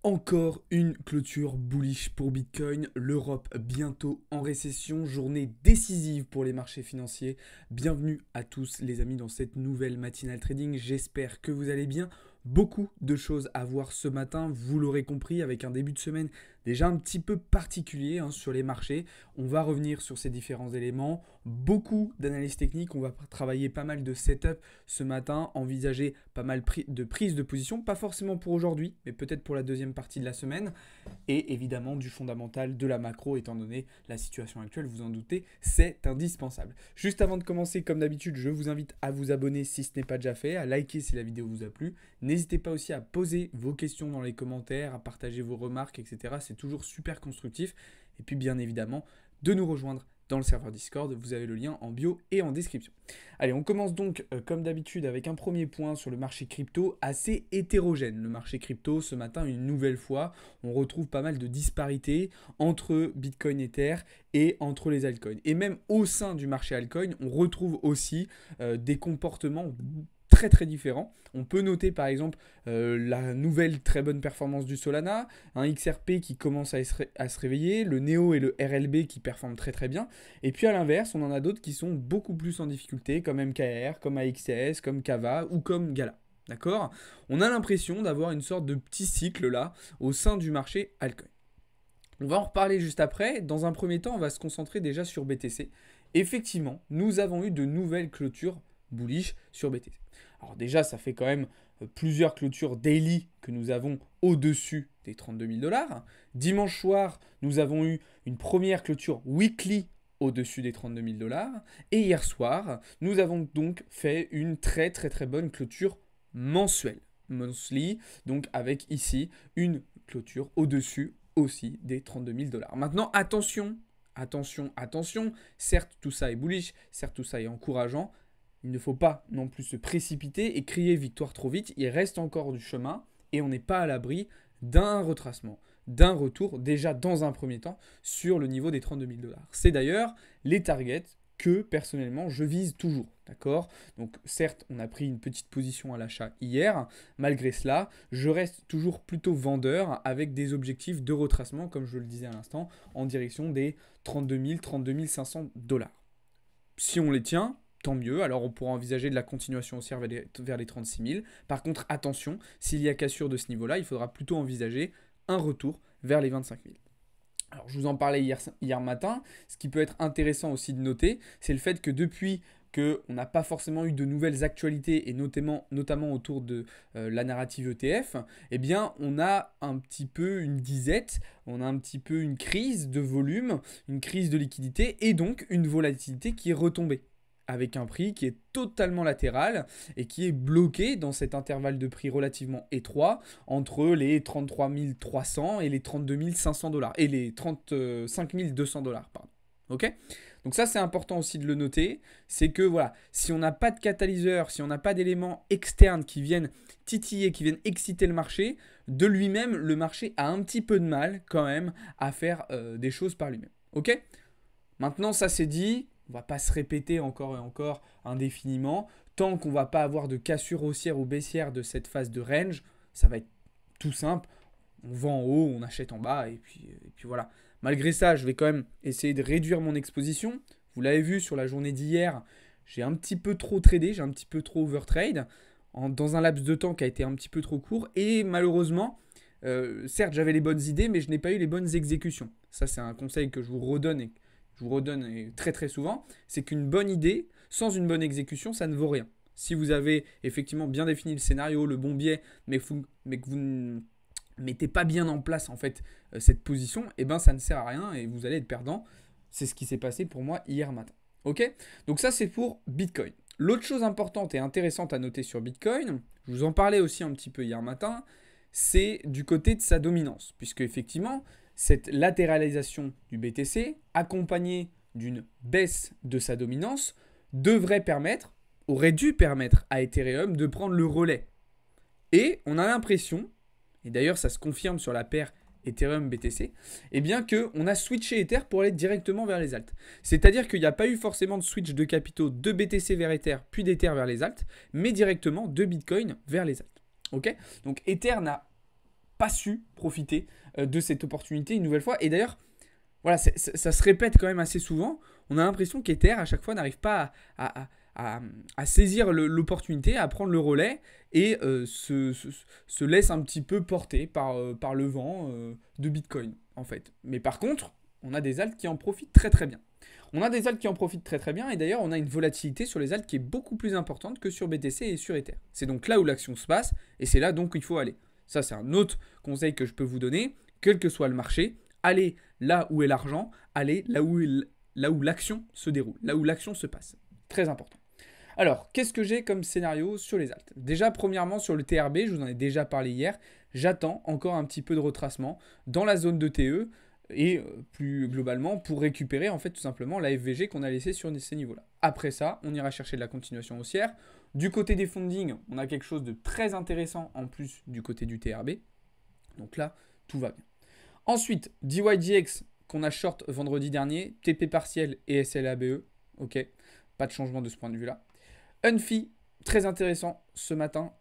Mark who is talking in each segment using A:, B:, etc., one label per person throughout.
A: Encore une clôture bullish pour Bitcoin, l'Europe bientôt en récession, journée décisive pour les marchés financiers. Bienvenue à tous les amis dans cette nouvelle matinale trading, j'espère que vous allez bien. Beaucoup de choses à voir ce matin, vous l'aurez compris, avec un début de semaine déjà un petit peu particulier sur les marchés. On va revenir sur ces différents éléments, beaucoup d'analyses techniques, on va travailler pas mal de setup ce matin, envisager pas mal de prises de position, pas forcément pour aujourd'hui, mais peut-être pour la deuxième partie de la semaine, et évidemment du fondamental, de la macro, étant donné la situation actuelle, vous en doutez, c'est indispensable. Juste avant de commencer, comme d'habitude, je vous invite à vous abonner si ce n'est pas déjà fait, à liker si la vidéo vous a plu. N'hésitez pas aussi à poser vos questions dans les commentaires, à partager vos remarques, etc. C'est toujours super constructif. Et puis bien évidemment, de nous rejoindre dans le serveur Discord. Vous avez le lien en bio et en description. Allez, on commence donc comme d'habitude avec un premier point sur le marché crypto assez hétérogène. Le marché crypto, ce matin, une nouvelle fois, on retrouve pas mal de disparités entre Bitcoin et Ether et entre les altcoins. Et même au sein du marché altcoin, on retrouve aussi des comportements très différents. On peut noter par exemple la nouvelle très bonne performance du Solana, un XRP qui commence à se réveiller, le Neo et le RLB qui performent très bien. Et puis à l'inverse, on en a d'autres qui sont beaucoup plus en difficulté, comme MKR, comme AXS, comme Kava ou comme Gala. D'accord ? On a l'impression d'avoir une sorte de petit cycle là au sein du marché altcoin. On va en reparler juste après. Dans un premier temps, on va se concentrer déjà sur BTC. Effectivement, nous avons eu de nouvelles clôtures bullish sur BTC. Alors déjà, ça fait quand même plusieurs clôtures daily que nous avons au-dessus des 32 000 $. Dimanche soir, nous avons eu une première clôture weekly au-dessus des 32 000 $. Et hier soir, nous avons donc fait une très bonne clôture mensuelle. Monthly, donc avec ici une clôture au-dessus aussi des 32 000 $. Maintenant, attention, certes tout ça est bullish, certes tout ça est encourageant, il ne faut pas non plus se précipiter et crier victoire trop vite, il reste encore du chemin et on n'est pas à l'abri d'un retracement, d'un retour déjà dans un premier temps sur le niveau des 32 000 $. C'est d'ailleurs les targets que personnellement je vise toujours, d'accord ? Donc certes on a pris une petite position à l'achat hier, malgré cela je reste toujours plutôt vendeur avec des objectifs de retracement comme je le disais à l'instant en direction des 32 000, 32 500 $. Si on les tient, tant mieux, alors on pourra envisager de la continuation haussière vers les 36 000. Par contre, attention, s'il y a cassure de ce niveau-là, il faudra plutôt envisager un retour vers les 25 000. Alors, je vous en parlais hier matin. Ce qui peut être intéressant aussi de noter, c'est le fait que depuis qu'on n'a pas forcément eu de nouvelles actualités, et notamment autour de la narrative ETF, eh bien, on a un petit peu une disette, on a un petit peu une crise de volume, une crise de liquidité, et donc une volatilité qui est retombée, avec un prix qui est totalement latéral et qui est bloqué dans cet intervalle de prix relativement étroit entre les 33 300 et les 32 500 $, et les 35 200 $. Pardon. Ok ? Donc ça, c'est important aussi de le noter, c'est que voilà, si on n'a pas de catalyseur, si on n'a pas d'éléments externes qui viennent titiller, qui viennent exciter le marché, de lui-même, le marché a un petit peu de mal quand même à faire des choses par lui-même. Ok ? Maintenant, ça c'est dit. On ne va pas se répéter encore et encore indéfiniment. Tant qu'on ne va pas avoir de cassure haussière ou baissière de cette phase de range, ça va être tout simple. On vend en haut, on achète en bas et puis voilà. Malgré ça, je vais quand même essayer de réduire mon exposition. Vous l'avez vu sur la journée d'hier, j'ai un petit peu trop tradé, j'ai un petit peu trop overtrade dans un laps de temps qui a été un petit peu trop court. Et malheureusement, certes j'avais les bonnes idées, mais je n'ai pas eu les bonnes exécutions. Ça c'est un conseil que je vous redonne très souvent, c'est qu'une bonne idée, sans une bonne exécution, ça ne vaut rien. Si vous avez effectivement bien défini le scénario, le bon biais, mais que vous ne mettez pas bien en place en fait cette position, eh ben ça ne sert à rien et vous allez être perdant. C'est ce qui s'est passé pour moi hier matin. Ok ? Donc ça c'est pour Bitcoin. L'autre chose importante et intéressante à noter sur Bitcoin, je vous en parlais aussi un petit peu hier matin, c'est du côté de sa dominance, puisque effectivement cette latéralisation du BTC, accompagnée d'une baisse de sa dominance, aurait dû permettre à Ethereum de prendre le relais. Et on a l'impression, et d'ailleurs ça se confirme sur la paire Ethereum-BTC, eh bien qu'on a switché Ether pour aller directement vers les alts. C'est-à-dire qu'il n'y a pas eu forcément de switch de capitaux de BTC vers Ether, puis d'Ether vers les alts, mais directement de Bitcoin vers les alts. Ok ? Donc Ether n'a pas su profiter de cette opportunité une nouvelle fois. Et d'ailleurs, voilà, ça se répète quand même assez souvent. On a l'impression qu'Ether, à chaque fois, n'arrive pas à saisir l'opportunité, à prendre le relais et se laisse un petit peu porter par le vent de Bitcoin, en fait. Mais par contre, on a des alts qui en profitent très très bien. On a des alts qui en profitent très très bien et d'ailleurs, on a une volatilité sur les alts qui est beaucoup plus importante que sur BTC et sur Ether. C'est donc là où l'action se passe et c'est là donc où il faut aller. Ça, c'est un autre conseil que je peux vous donner, quel que soit le marché. Allez là où est l'argent, allez là où l'action se déroule, là où l'action se passe. Très important. Alors, qu'est-ce que j'ai comme scénario sur les alts? Déjà, premièrement, sur le TRB, je vous en ai déjà parlé hier, j'attends encore un petit peu de retracement dans la zone de TE et plus globalement pour récupérer en fait tout simplement la FVG qu'on a laissée sur ces niveaux-là. Après ça, on ira chercher de la continuation haussière. Du côté des fundings, on a quelque chose de très intéressant en plus du côté du TRB. Donc là, tout va bien. Ensuite, DYDX qu'on a short vendredi dernier, TP partiel et SLABE. Ok, pas de changement de ce point de vue-là. Unfi, très intéressant ce matin,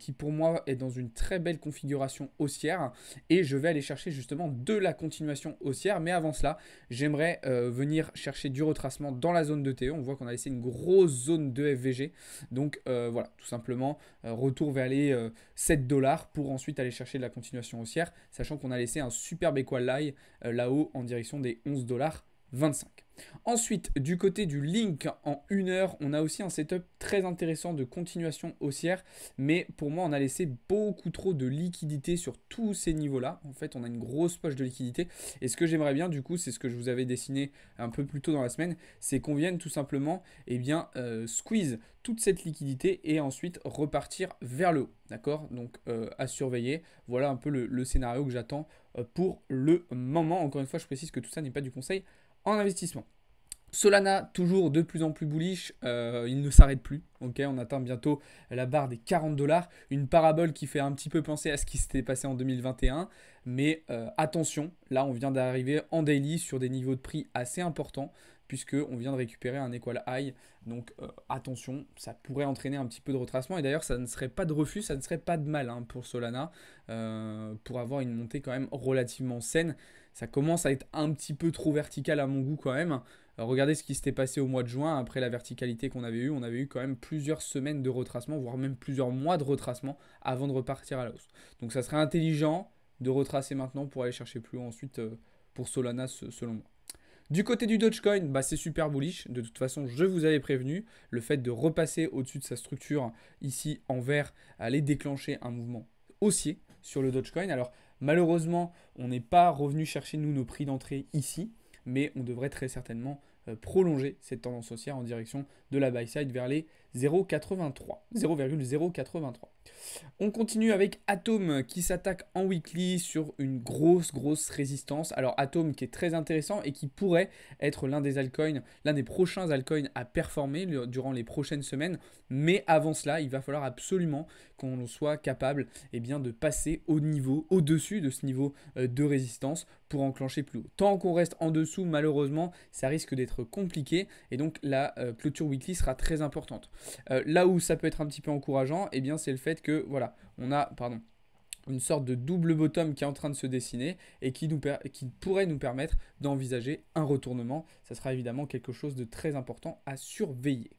A: qui pour moi est dans une très belle configuration haussière. Et je vais aller chercher justement de la continuation haussière. Mais avant cela, j'aimerais venir chercher du retracement dans la zone de TE. On voit qu'on a laissé une grosse zone de FVG. Donc voilà, tout simplement, retour vers les 7 $ pour ensuite aller chercher de la continuation haussière. Sachant qu'on a laissé un superbe equal lie là-haut en direction des 11,25 $. Ensuite, du côté du Link en 1 heure, on a aussi un setup très intéressant de continuation haussière. Mais pour moi, on a laissé beaucoup trop de liquidité sur tous ces niveaux-là. En fait, on a une grosse poche de liquidité. Et ce que j'aimerais bien, du coup, c'est ce que je vous avais dessiné un peu plus tôt dans la semaine, c'est qu'on vienne tout simplement squeeze toute cette liquidité et ensuite repartir vers le haut. D'accord? Donc, à surveiller. Voilà un peu le scénario que j'attends pour le moment. Encore une fois, je précise que tout ça n'est pas du conseil en investissement. Solana, toujours de plus en plus bullish, il ne s'arrête plus. Okay, on atteint bientôt la barre des 40 $. Une parabole qui fait un petit peu penser à ce qui s'était passé en 2021. Mais attention, là on vient d'arriver en daily sur des niveaux de prix assez importants puisqu'on vient de récupérer un equal high. Donc attention, ça pourrait entraîner un petit peu de retracement. Et d'ailleurs, ça ne serait pas de refus, ça ne serait pas de mal pour Solana pour avoir une montée quand même relativement saine. Ça commence à être un petit peu trop vertical à mon goût quand même. Regardez ce qui s'était passé au mois de juin après la verticalité qu'on avait eue. On avait eu quand même plusieurs semaines de retracement, voire même plusieurs mois de retracement avant de repartir à la hausse. Donc ça serait intelligent de retracer maintenant pour aller chercher plus haut ensuite pour Solana selon moi. Du côté du Dogecoin, c'est super bullish. De toute façon, je vous avais prévenu. Le fait de repasser au-dessus de sa structure ici en vert allait déclencher un mouvement haussier sur le Dogecoin. Alors malheureusement, on n'est pas revenu chercher nous nos prix d'entrée ici, mais on devrait très certainement prolonger cette tendance haussière en direction de la buy side vers les 0,083. On continue avec Atom qui s'attaque en weekly sur une grosse résistance. Alors Atom qui est très intéressant et qui pourrait être l'un des altcoins, l'un des prochains altcoins à performer durant les prochaines semaines. Mais avant cela, il va falloir absolument qu'on soit capable de passer au-dessus de ce niveau de résistance pour enclencher plus haut. Tant qu'on reste en dessous, malheureusement, ça risque d'être compliqué et donc la clôture weekly sera très importante. Là où ça peut être un petit peu encourageant, c'est le fait que voilà, on a une sorte de double bottom qui est en train de se dessiner et qui pourrait nous permettre d'envisager un retournement. Ça sera évidemment quelque chose de très important à surveiller.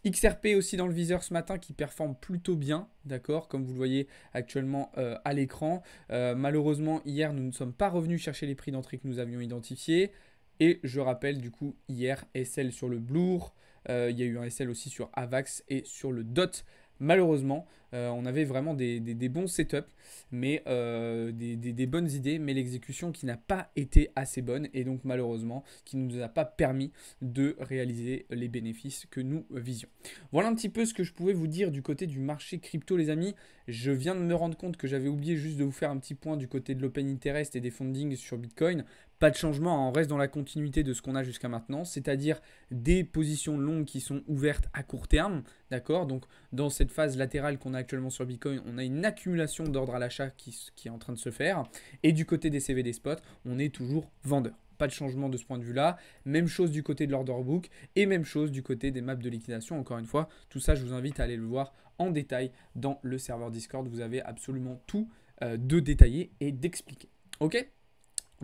A: XRP aussi dans le viseur ce matin qui performe plutôt bien, d'accord, comme vous le voyez actuellement à l'écran. Malheureusement, hier, nous ne sommes pas revenus chercher les prix d'entrée que nous avions identifiés. Et je rappelle du coup, hier, SL sur le Blur, il y a eu un SL aussi sur AVAX et sur le DOT. Malheureusement, on avait vraiment des bons setups, mais des bonnes idées, mais l'exécution qui n'a pas été assez bonne et donc malheureusement qui ne nous a pas permis de réaliser les bénéfices que nous visions. Voilà un petit peu ce que je pouvais vous dire du côté du marché crypto les amis. Je viens de me rendre compte que j'avais oublié juste de vous faire un petit point du côté de l'open interest et des fundings sur Bitcoin. Pas de changement, on reste dans la continuité de ce qu'on a jusqu'à maintenant, c'est-à-dire des positions longues qui sont ouvertes à court terme, d'accord. Donc dans cette phase latérale qu'on a actuellement sur Bitcoin, on a une accumulation d'ordre à l'achat qui est en train de se faire. Et du côté des CVD spot, on est toujours vendeur. Pas de changement de ce point de vue-là. Même chose du côté de l'order book et même chose du côté des maps de liquidation. Encore une fois, tout ça, je vous invite à aller le voir en détail dans le serveur Discord. Vous avez absolument tout de détailler et d'expliquer. Ok ?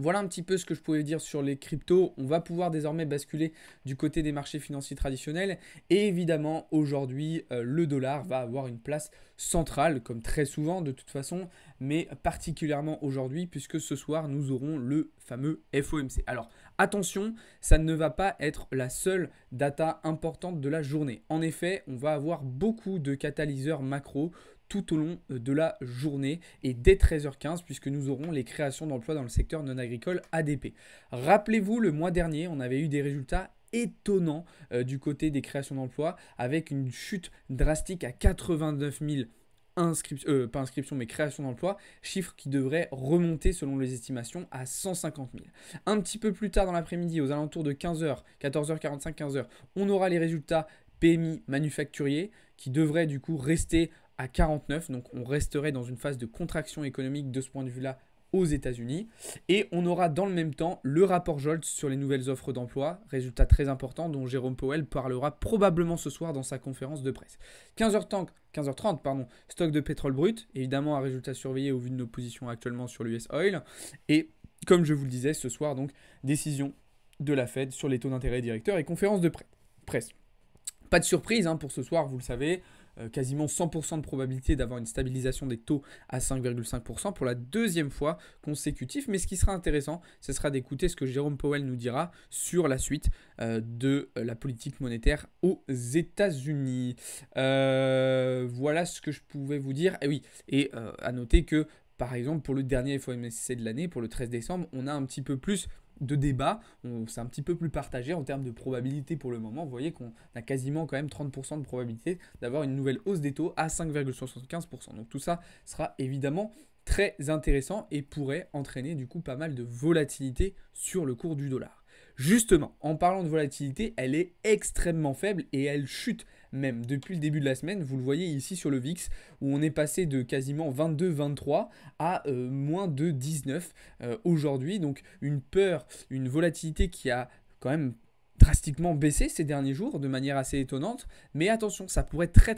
A: Voilà un petit peu ce que je pouvais dire sur les cryptos. On va pouvoir désormais basculer du côté des marchés financiers traditionnels. Et évidemment, aujourd'hui, le dollar va avoir une place centrale, comme très souvent de toute façon, mais particulièrement aujourd'hui, puisque ce soir, nous aurons le fameux FOMC. Alors, attention, ça ne va pas être la seule data importante de la journée. En effet, on va avoir beaucoup de catalyseurs macro tout au long de la journée et dès 13h15 puisque nous aurons les créations d'emplois dans le secteur non agricole ADP. Rappelez-vous, le mois dernier, on avait eu des résultats étonnants du côté des créations d'emplois avec une chute drastique à 89 000 pas inscription mais création d'emplois, chiffre qui devrait remonter selon les estimations à 150 000. Un petit peu plus tard dans l'après-midi, aux alentours de 15h, 14h45, 15h, on aura les résultats PMI manufacturier qui devraient du coup rester à 49, donc on resterait dans une phase de contraction économique de ce point de vue-là aux États-Unis. Et on aura dans le même temps le rapport Jolts sur les nouvelles offres d'emploi, résultat très important dont Jérôme Powell parlera probablement ce soir dans sa conférence de presse. 15h30, stock de pétrole brut, évidemment un résultat surveillé au vu de nos positions actuellement sur l'US Oil. Et comme je vous le disais, ce soir, donc, décision de la Fed sur les taux d'intérêt directeurs et conférence de presse. Pas de surprise pour ce soir, vous le savez. Quasiment 100% de probabilité d'avoir une stabilisation des taux à 5,5% pour la deuxième fois consécutive. Mais ce qui sera intéressant, ce sera d'écouter ce que Jérôme Powell nous dira sur la suite de la politique monétaire aux États-Unis. Voilà ce que je pouvais vous dire. Et oui, et à noter que par exemple pour le dernier FOMC de l'année, pour le 13 décembre, on a un petit peu plus de débat, c'est un petit peu plus partagé en termes de probabilité pour le moment. Vous voyez qu'on a quasiment quand même 30% de probabilité d'avoir une nouvelle hausse des taux à 5,75%. Donc tout ça sera évidemment très intéressant et pourrait entraîner du coup pas mal de volatilité sur le cours du dollar. Justement, en parlant de volatilité, elle est extrêmement faible et elle chute même depuis le début de la semaine. Vous le voyez ici sur le VIX où on est passé de quasiment 22-23 à moins de 19 aujourd'hui. Donc une peur, une volatilité qui a quand même drastiquement baissé ces derniers jours de manière assez étonnante. Mais attention, ça pourrait très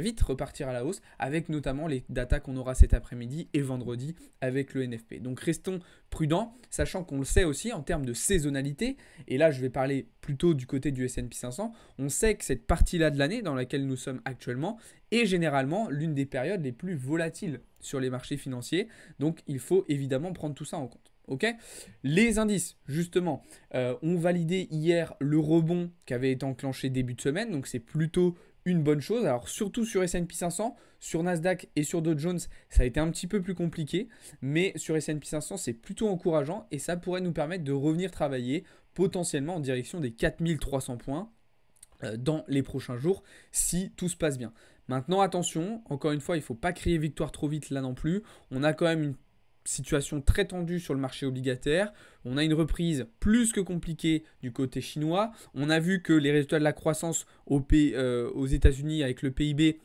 A: vite repartir à la hausse avec notamment les datas qu'on aura cet après-midi et vendredi avec le NFP. Donc restons prudents, sachant qu'on le sait aussi en termes de saisonnalité, et là je vais parler plutôt du côté du S&P 500, on sait que cette partie-là de l'année dans laquelle nous sommes actuellement est généralement l'une des périodes les plus volatiles sur les marchés financiers, donc il faut évidemment prendre tout ça en compte. Okay, les indices, justement, ont validé hier le rebond qui avait été enclenché début de semaine, donc c'est plutôt une bonne chose. Alors surtout sur S&P 500, sur Nasdaq et sur Dow Jones, ça a été un petit peu plus compliqué, mais sur S&P 500, c'est plutôt encourageant et ça pourrait nous permettre de revenir travailler potentiellement en direction des 4300 points dans les prochains jours si tout se passe bien. Maintenant, attention, encore une fois, il ne faut pas crier victoire trop vite là non plus. On a quand même une situation très tendue sur le marché obligataire. On a une reprise plus que compliquée du côté chinois. On a vu que les résultats de la croissance aux États-Unis avec le PIB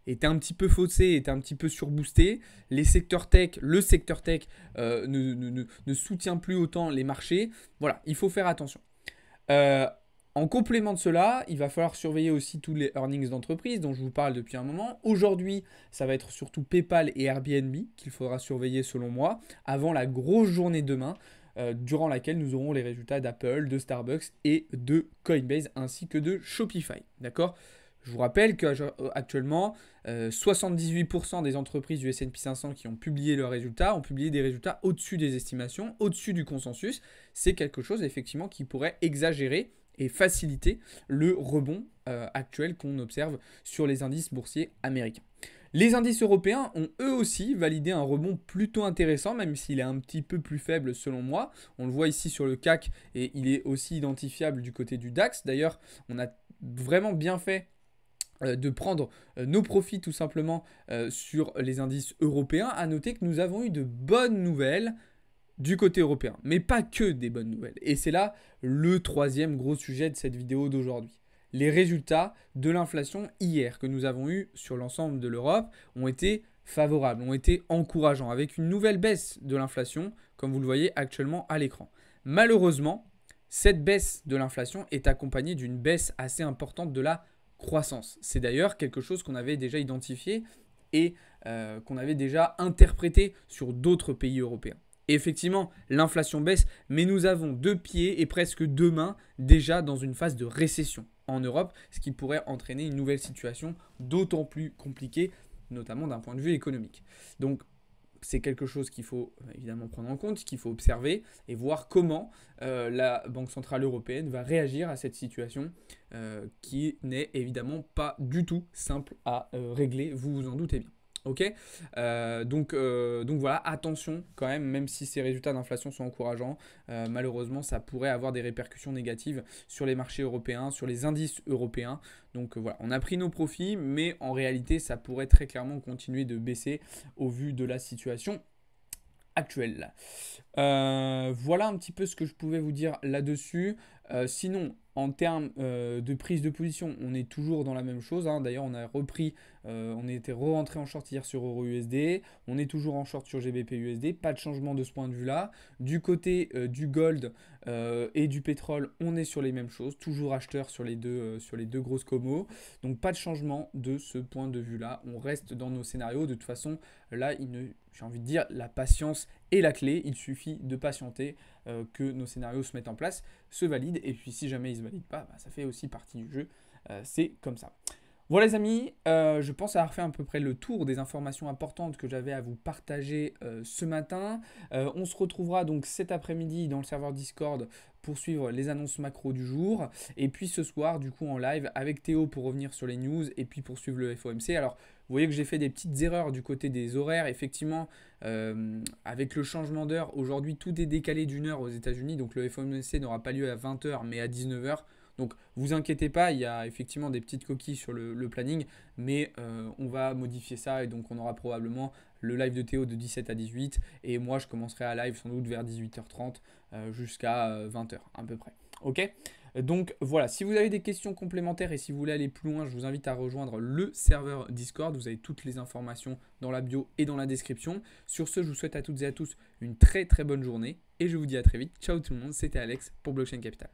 A: étaient un petit peu faussés, étaient un petit peu surboostés. Le secteur tech ne soutient plus autant les marchés. Voilà, il faut faire attention. En complément de cela, il va falloir surveiller aussi tous les earnings d'entreprise dont je vous parle depuis un moment. Aujourd'hui, ça va être surtout PayPal et Airbnb qu'il faudra surveiller selon moi, avant la grosse journée demain, durant laquelle nous aurons les résultats d'Apple, de Starbucks et de Coinbase, ainsi que de Shopify. D'accord ? Je vous rappelle qu'actuellement, 78% des entreprises du S&P 500 qui ont publié leurs résultats ont publié des résultats au-dessus des estimations, au-dessus du consensus. C'est quelque chose effectivement qui pourrait exagérer et faciliter le rebond actuel qu'on observe sur les indices boursiers américains. Les indices européens ont eux aussi validé un rebond plutôt intéressant, même s'il est un petit peu plus faible selon moi. On le voit ici sur le CAC et il est aussi identifiable du côté du DAX. D'ailleurs, on a vraiment bien fait de prendre nos profits tout simplement sur les indices européens. À noter que nous avons eu de bonnes nouvelles du côté européen, mais pas que des bonnes nouvelles. Et c'est là le troisième gros sujet de cette vidéo d'aujourd'hui. Les résultats de l'inflation hier que nous avons eu sur l'ensemble de l'Europe ont été favorables, ont été encourageants, avec une nouvelle baisse de l'inflation, comme vous le voyez actuellement à l'écran. Malheureusement, cette baisse de l'inflation est accompagnée d'une baisse assez importante de la croissance. C'est d'ailleurs quelque chose qu'on avait déjà identifié et qu'on avait déjà interprétées sur d'autres pays européens. Et effectivement, l'inflation baisse, mais nous avons 2 pieds et presque 2 mains déjà dans une phase de récession en Europe, ce qui pourrait entraîner une nouvelle situation d'autant plus compliquée, notamment d'un point de vue économique. Donc, c'est quelque chose qu'il faut évidemment prendre en compte, qu'il faut observer et voir comment la Banque Centrale Européenne va réagir à cette situation qui n'est évidemment pas du tout simple à régler, vous vous en doutez bien. Ok, donc voilà, attention quand même si ces résultats d'inflation sont encourageants, malheureusement ça pourrait avoir des répercussions négatives sur les marchés européens, sur les indices européens. Donc voilà, on a pris nos profits, mais en réalité ça pourrait très clairement continuer de baisser au vu de la situation actuelle. Voilà un petit peu ce que je pouvais vous dire là-dessus. Sinon, en termes de prise de position, on est toujours dans la même chose, hein. D'ailleurs, on a repris, on était re-rentré en short hier sur EURUSD. On est toujours en short sur GBP/USD. Pas de changement de ce point de vue-là. Du côté du gold et du pétrole, on est sur les mêmes choses. Toujours acheteur sur les deux grosses comos. Donc, pas de changement de ce point de vue-là. On reste dans nos scénarios. De toute façon, là, j'ai envie de dire, la patience est la clé. Il suffit de patienter que nos scénarios se mettent en place, se valident, et puis si jamais ils ne se valident pas, ça fait aussi partie du jeu, c'est comme ça. Voilà les amis, je pense avoir fait à peu près le tour des informations importantes que j'avais à vous partager ce matin. On se retrouvera donc cet après-midi dans le serveur Discord pour suivre les annonces macro du jour. Et puis ce soir, du coup, en live avec Théo pour revenir sur les news et puis pour suivre le FOMC. Alors, vous voyez que j'ai fait des petites erreurs du côté des horaires. Effectivement, avec le changement d'heure, aujourd'hui, tout est décalé d'une heure aux États-Unis. Donc, le FOMC n'aura pas lieu à 20h, mais à 19h. Donc, vous inquiétez pas, il y a effectivement des petites coquilles sur le planning, mais on va modifier ça et donc on aura probablement le live de Théo de 17 à 18 et moi je commencerai à live sans doute vers 18h30 jusqu'à 20h à peu près. Ok ? Donc voilà, si vous avez des questions complémentaires et si vous voulez aller plus loin, je vous invite à rejoindre le serveur Discord. Vous avez toutes les informations dans la bio et dans la description. Sur ce, je vous souhaite à toutes et à tous une très très bonne journée et je vous dis à très vite. Ciao tout le monde, c'était Alex pour Blockchain Capital.